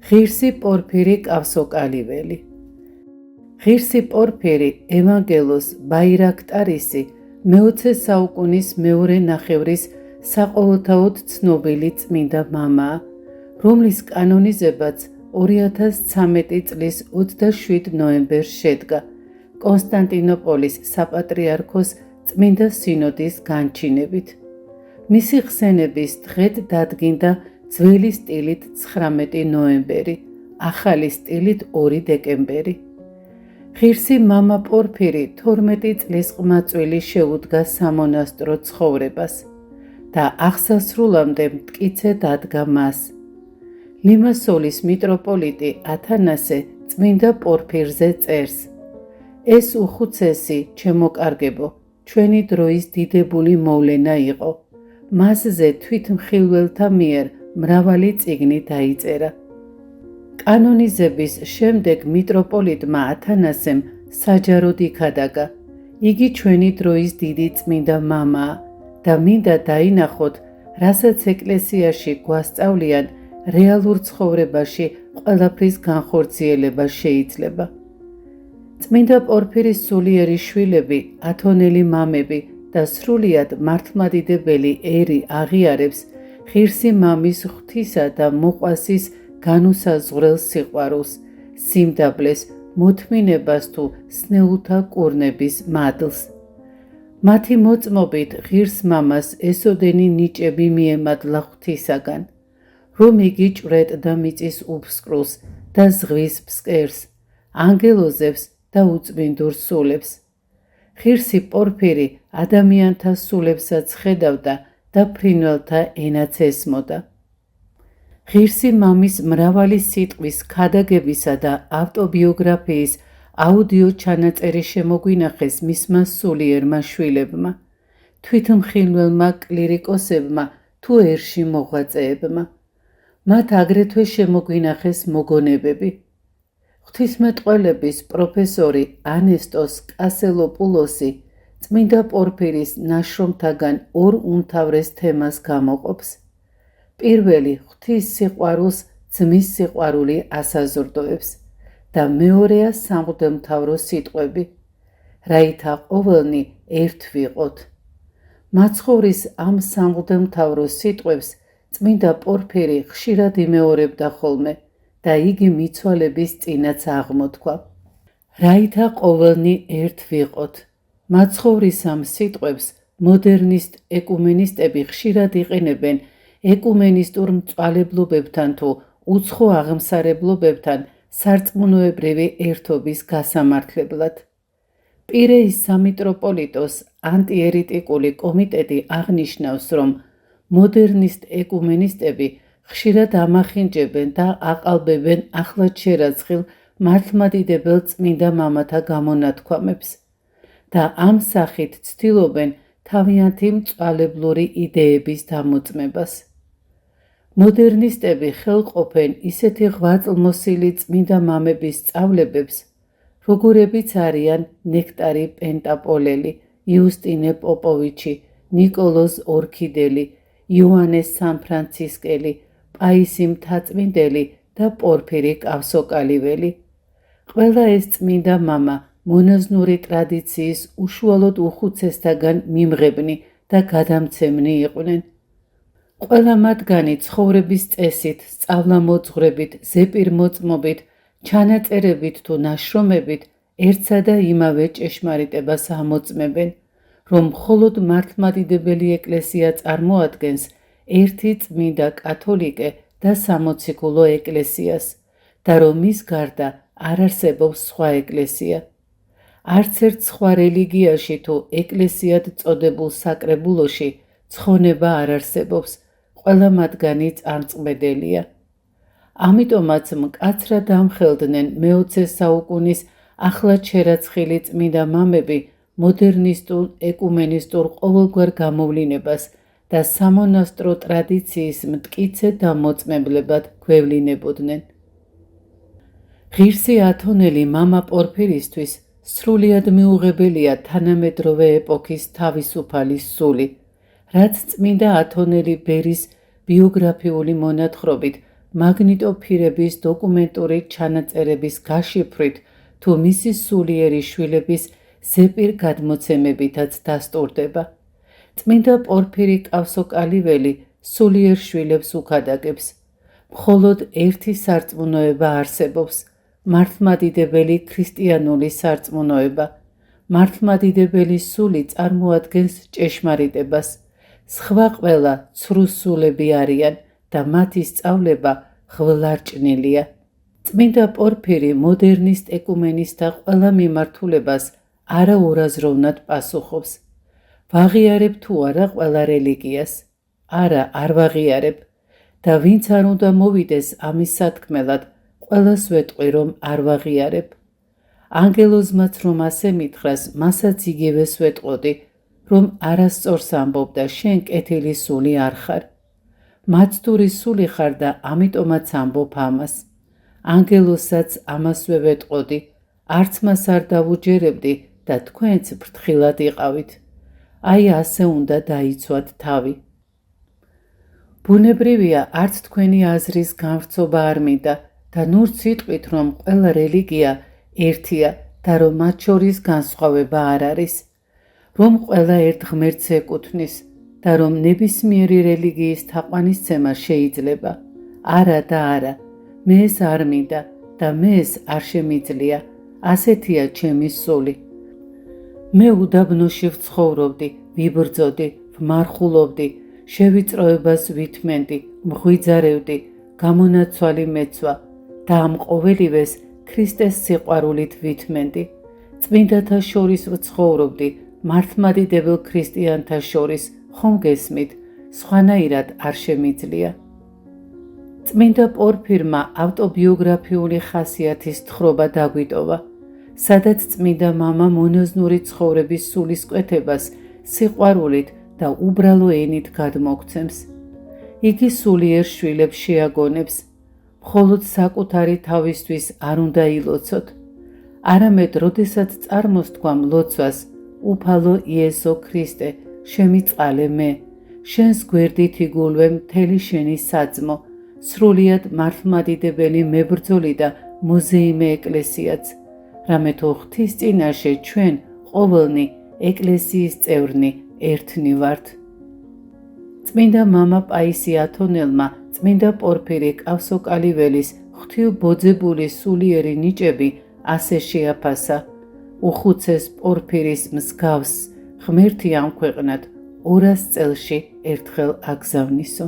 ღირსი პორფირი კავსოკალიველი. ღირსი პორფირი ევანგელოს ბაირაქტარისი მე-20 საუკუნის მეორე ნახევრის საყოველთაოდ ცნობილი წმინდა მამაა, რომლის კანონიზებაც 2013 წლის 27 ნოემბერს შედგა კონსტანტინოპოლის საპატრიარქოს წმინდა სინოდის განჩინებით. მისი ხსენების დღედ დადგინდა ძველი სტილით 19 ნოემბერი, ახალი სტილით 2 დეკემბერი. ღირსი მამა პორფირი 12 წლის ყმაწვილი შეუდგა სამონასტრო ცხოვრებას და აღსასრულამდე მტკიცე დადგა მას. ლიმასოლის მიტროპოლიტი ათანასე წმინდა პორფირზე წერს: ეს უხუცესი ჩემოკარგებო, ჩვენი დროის დიდებული მოვლენა იყო. მასზე თვითმხილველთა მიერ მრავალი წიგნი დაიწერა. კანონიზების შემდეგ მიტროპოლიტმა ათანასემ საჯაროდ იქადაგა: იგი ჩვენი დროის დიდი წმინდა მამაა და მინდა დაინახოთ, რასაც ეკლესიაში გვასწავლიან, რეალურ ცხოვრებაში ყველაფრის განხორციელება შეიძლება. წმინდა პორფირის სულიერი შვილები, ათონელი მამები და სრულიად მართლმადიდებელი ერი აღიარებს ღირსი მამის ღვთისა და მოყვასის განუსაზღვრელ სიყვარულს, სიმდაბლეს, მოთმინებას თუ სნეულთა კურნების მადლს. მათი მოწმობით ღირს მამას ესოდენი ნიჭები მიემადლა ღვთისაგან, რომ იგი ჭვრეტდა მიწის უფსკრულს და ზღვის ფსკერს, ანგელოზებს და უწმინდურ სულებს. ღირსი პორფირი ადამიანთა სულებსაც ხედავდა და ფრინველთა ენაც ესმოდა. ღირსი მამის მრავალი სიტყვის ქადაგებისა და ავტობიოგრაფიის აუდიო ჩანაწერი შემოგვინახეს მისმა სულიერმა შვილებმა, თვითმხილველმა კლირიკოსებმა თუ ერში მოღვაწეებმა. მათ აგრეთვე შემოგვინახეს მოგონებები. ღვთისმეტყველების პროფესორი ანესტოს კასელოპულოსი წმინდა პორფირის ნაშრომთაგან ორ უმთავრეს თემას გამოყოფს. პირველი ღვთის სიყვარულს ძმის სიყვარული ასაზრდოებს და მეორეა სამღვდელმთავრო სიტყვები, რაითა ყოველნი ერთ ვიყოთ. მაცხოვრის ამ სამღვდელმთავრო სიტყვებს წმინდა პორფირი ხშირად იმეორებდა ხოლმე და იგი მიცვალების წინაც აღმოთქვა. რაითა ყოველნი ერთ ვიყოთ. მაცხოვრის ამ სიტყვებს მოდერნისტ ეკუმენისტები ხშირად იყენებენ ეკუმენისტურ მწვალებლობებთან თუ უცხო აღმსარებლობებთან სარწმუნოებრივი ერთობის გასამართლებლად. პირეის სამიტროპოლიტოს ანტიერიტიკული კომიტეტი აღნიშნავს, რომ მოდერნისტ ეკუმენისტები ხშირად ამახინჯებენ და აყალბებენ ახლად შერაცხილ მართლმადიდებელ წმინდა მამათა გამონათქვამებს და ამ სახით ცდილობენ თავიანთი მწვალებლური იდეების დამოწმებას. მოდერნისტები ხელყოფენ ისეთი ღვაწლმოსილი წმინდა მამების სწავლებებს, როგორებიც არიან ნექტარი პენტაპოლელი, იუსტინე პოპოვიჩი, ნიკოლოზ ორქიდელი, იოანე სამფრანცისკელი, პაისი მთაწმინდელი და პორფირი კავსოკალიველი. ყველა ეს წმინდა მამა მონაზვნური ტრადიციის უშუალოდ უხუცესთაგან მიმღებნი და გადამცემნი იყვნენ. ყველა მათგანი ცხოვრების წესით, სწავლამოძღვრებით, ზეპირმოწმობით, ჩანაწერებით თუ ნაშრომებით ერთსა და იმავე ჭეშმარიტებას ამოწმებენ, რომ მხოლოდ მართლმადიდებელი ეკლესია წარმოადგენს ერთი წმინდა კათოლიკე და სამოციქულო ეკლესიას და რომ მის გარდა არ არსებობს სხვა ეკლესია. არც ერთ სხვა რელიგიაში თუ ეკლესიად წოდებულ საკრებულოში ცხონება არ არსებობს, ყველა მათგანი წარწმენელია. ამიტომაც მკაცრად ამხელდნენ მე-20 საუკუნის ახლად შერაცხილი წმინდა მამები მოდერნისტულ ეკუმენისტურ ყოველგვარ გამოვლინებას და სამონასტრო ტრადიციის მტკიცე დამოწმებლებად გვევლინებოდნენ. ღირსი ათონელი მამა პორფირისთვის სრულიად მიუღებელია თანამედროვე ეპოქის თავისუფალის სული, რაც წმინდა ათონელი ბერის ბიოგრაფიული მონათხრობით მაგნიტოფირების დოკუმენტური ჩანაწერების გაშიფრვით თუ მისი სულიერი შვილების ზეპირ გადმოცემებითაც დასტურდება. წმინდა პორფირი კავსოკალიველი სულიერ შვილებს უქადაგებს. მხოლოდ ერთი სარწმუნოება არსებობს, მართლმადიდებელი ქრისტიანული სარწმუნოება. მართლმადიდებელი სული წარმოადგენს ჭეშმარიტებას. სხვა ყველა ცრუ სულები არიან და მათი სწავლება ღვთლარჭნილია. წმინდა პორფირი მოდერნისტ ეკუმენისტთა ყველა მიმართულებას არაურაზროვნად პასუხობს. ვაღიარებ თუ არა ყველა რელიგიას? არა, არ ვაღიარებ. და ვინც არ უნდა მოვიდეს ამის სათქმელად, ყველას ვეტყვი, რომ არ ვაღიარებ. ანგელოზმაც რომ ასე მითხრას, მასაც იგივეს ვეტყოდი, რომ არასწორს ამბობ და შენ კეთილი სული არ ხარ. მაცდური სული ხარ და ამიტომაც ამბობ ამას. ანგელოზსაც ამასვე ვეტყოდი, არც მას არ დავუჯერებდი და თქვენც ფრთხილად იყავით. აი ასე უნდა დაიცვათ თავი. ბუნებრივია, არც თქვენი აზრის განვრცობა არ მინდა და ნურც იტყვით, რომ ყველა რელიგია ერთია და რომ მათ შორის განსხვავება არ არის. რომ ყველა ერთ ღმერთს ეკუთვნის და რომ ნებისმიერი რელიგიის თაყვანისცემა შეიძლება. არა და არა, მე ეს არ მინდა და მე ეს არ შემიძლია. ასეთია ჩემი სული. მე უდაბნოში ვცხოვრობდი, ვიბრძოდი, ვმარხულობდი, შევიწროებას ვითმენდი, მღვიძარევდი, გამონაცვალი მეცვა და ამ ყოველივეს ქრისტეს სიყვარულით ვითმენდი. წმინდათა შორის ვცხოვრობდი, მართლმადიდებელ ქრისტიანთა შორის, ხომ გესმით, სხვანაირად არ შემიძლია. წმინდა პორფირმა ავტობიოგრაფიული ხასიათის თხრობა დაგვიტოვა, სადაც წმინდა მამა მონაზნური ცხოვრების სულისკვეთებას სიყვარულით და უბრალო ენით გადმოგცემს. იგი სულიერ შვილებს შეაგონებს, მხოლოდ საკუთარი თავისთვის არ უნდა ილოცოთ. არამედ როდესაც წარმოსთქვამ ლოცვას, უფალო იესო ქრისტე, შემიწყალე მე, შენს გვერდით იგულვე მთელი შენი საძმო, სრულიად მართლმადიდებელი მებრძოლი და მოზეიმე ეკლესიაც, რამე თუ ღვთის წინაშე ჩვენ ყოველნი ეკლესიის წევრნი ერთნი ვართ. წმინდა მამა პაისი ათონელმა წმინდა პორფირი კავსოკალიველის ღვთილბოძებული სულიერი ნიჭები ასე შეაფასა, უხუცეს პორფირის მსგავს ღმერთი ამქვეყნად 200 წელში ერთხელ აგზავნისო.